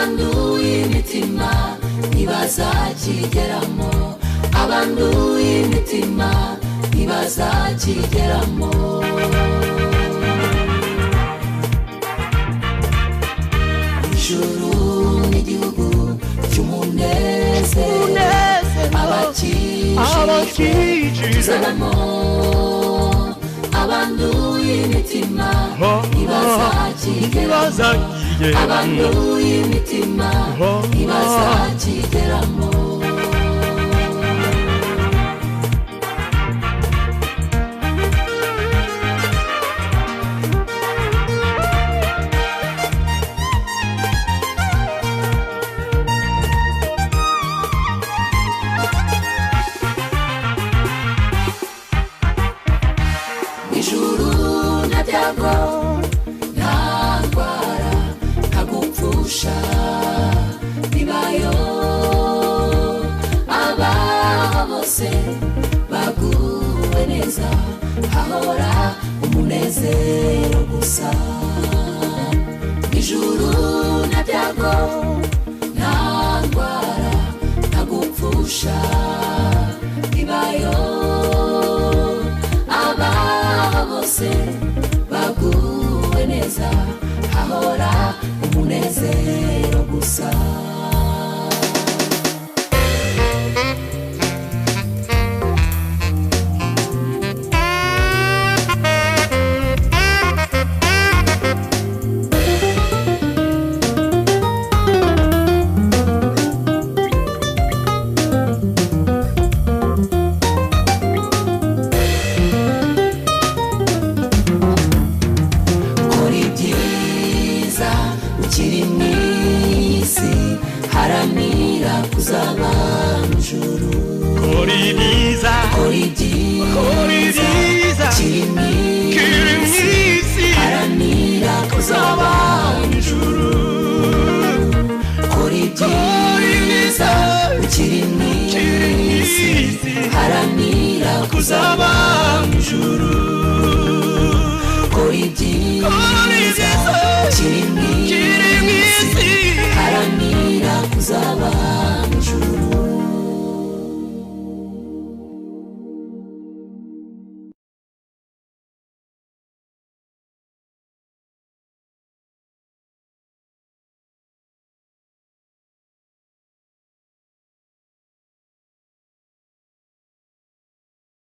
abanduye imitima ntibazakigeramo abanduye imitima ntibazakigeramo ijuru n'igihugu cy'umunezero abakijijemo abanduye imitima ntibazakigeramo abanduye imitima ntibazakigeramo bibayo abahose baguwe neza hahora umunezero gusa ijuru nta byago nta ndwara nta gupfusha bibayo abahose baguwe neza hahora umunezero gusa haranira kuzaba ijuru kora ibyiza